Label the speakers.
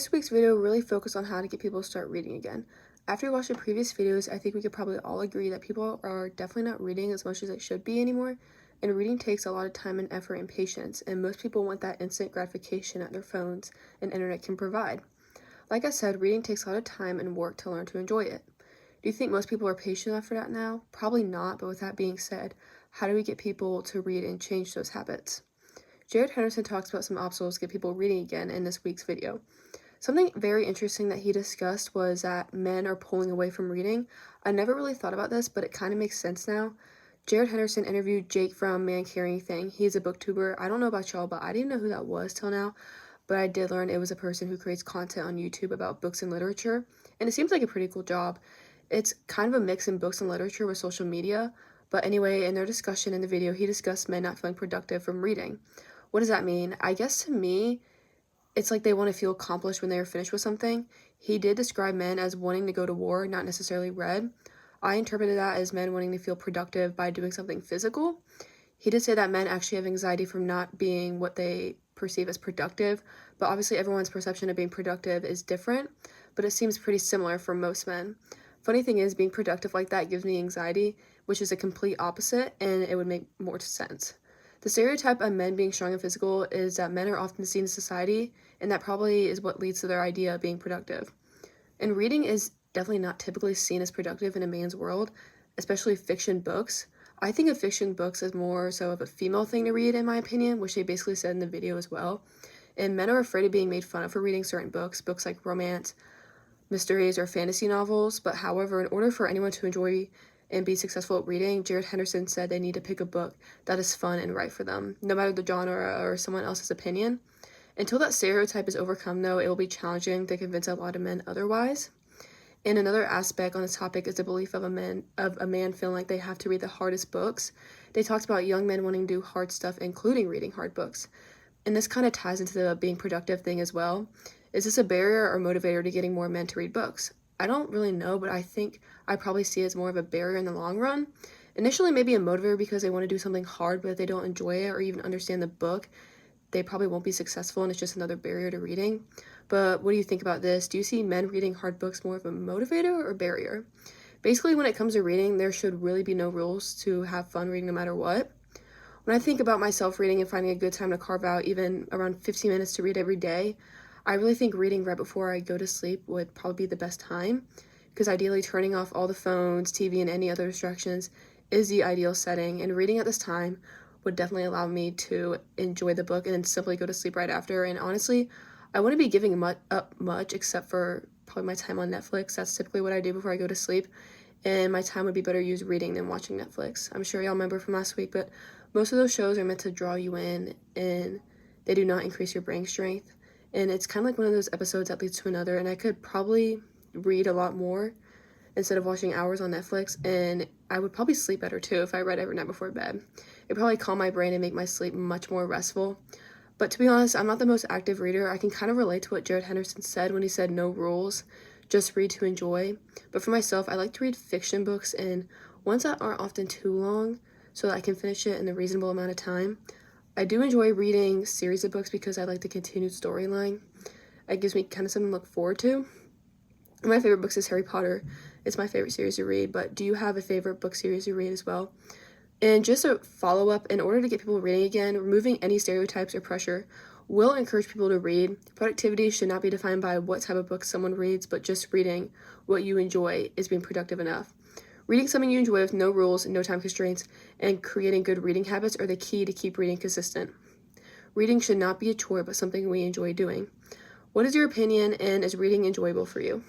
Speaker 1: this week's video really focused on how to get people to start reading again. After watching previous videos, I think we could probably all agree that people are definitely not reading as much as they should be anymore, and reading takes a lot of time and effort and patience, and most people want that instant gratification that their phones and internet can provide. Like I said, reading takes a lot of time and work to learn to enjoy it. Do you think most people are patient enough for that now? Probably not, but with that being said, how do we get people to read and change those habits? Jared Henderson talks about some obstacles to get people reading again in this week's video. Something very interesting that he discussed was that men are pulling away from reading. I never really thought about this, but it kind of makes sense now. Jared Henderson interviewed Jake from Man Carrying Thing. He's a booktuber. I don't know about y'all, but I didn't know who that was till now. But I did learn it was a person who creates content on YouTube about books and literature. And it seems like a pretty cool job. It's kind of a mix in books and literature with social media. But anyway, in their discussion in the video, he discussed men not feeling productive from reading. What does that mean? I guess to me, it's like they want to feel accomplished when they are finished with something. He did describe men as wanting to go to war, not necessarily read. I interpreted that as men wanting to feel productive by doing something physical. He did say that men actually have anxiety from not being what they perceive as productive, but obviously everyone's perception of being productive is different, but it seems pretty similar for most men. Funny thing is, being productive like that gives me anxiety, which is a complete opposite, and it would make more sense. The stereotype of men being strong and physical is that men are often seen in society, and that probably is what leads to their idea of being productive. And reading is definitely not typically seen as productive in a man's world, especially fiction books. I think of fiction books as more so of a female thing to read, in my opinion, which they basically said in the video as well. And men are afraid of being made fun of for reading certain books like romance, mysteries, or fantasy novels. But however, in order for anyone to enjoy and be successful at reading, Jared Henderson said they need to pick a book that is fun and right for them, no matter the genre or someone else's opinion. Until that stereotype is overcome, though, it will be challenging to convince a lot of men otherwise. And another aspect on this topic is the belief of a man feeling like they have to read the hardest books. They talked about young men wanting to do hard stuff, including reading hard books. And this kind of ties into the being productive thing as well. Is this a barrier or motivator to getting more men to read books? I don't really know, but I think I probably see it as more of a barrier in the long run. Initially, maybe a motivator because they want to do something hard, but if they don't enjoy it or even understand the book, they probably won't be successful, and it's just another barrier to reading. But what do you think about this? Do you see men reading hard books more of a motivator or barrier? Basically, when it comes to reading, there should really be no rules to have fun reading no matter what. When I think about myself reading and finding a good time to carve out even around 15 minutes to read every day, I really think reading right before I go to sleep would probably be the best time, because ideally turning off all the phones, TV, and any other distractions is the ideal setting, and reading at this time would definitely allow me to enjoy the book and then simply go to sleep right after. And honestly, I wouldn't be giving up much except for probably my time on Netflix. That's typically what I do before I go to sleep, and my time would be better used reading than watching Netflix. I'm sure y'all remember from last week, but most of those shows are meant to draw you in, and they do not increase your brain strength. And it's kind of like one of those episodes that leads to another, and I could probably read a lot more instead of watching hours on Netflix, and I would probably sleep better too if I read every night before bed. It'd probably calm my brain and make my sleep much more restful. But to be honest, I'm not the most active reader. I can kind of relate to what Jared Henderson said when he said no rules, just read to enjoy. But for myself, I like to read fiction books, and ones that aren't often too long so that I can finish it in a reasonable amount of time. I do enjoy reading series of books because I like the continued storyline. It gives me kind of something to look forward to. My favorite books is Harry Potter. It's my favorite series to read, but do you have a favorite book series you read as well? And just a follow-up, in order to get people reading again, removing any stereotypes or pressure will encourage people to read. Productivity should not be defined by what type of book someone reads, but just reading what you enjoy is being productive enough. Reading something you enjoy with no rules, no time constraints, and creating good reading habits are the key to keep reading consistent. Reading should not be a chore, but something we enjoy doing. What is your opinion, and is reading enjoyable for you?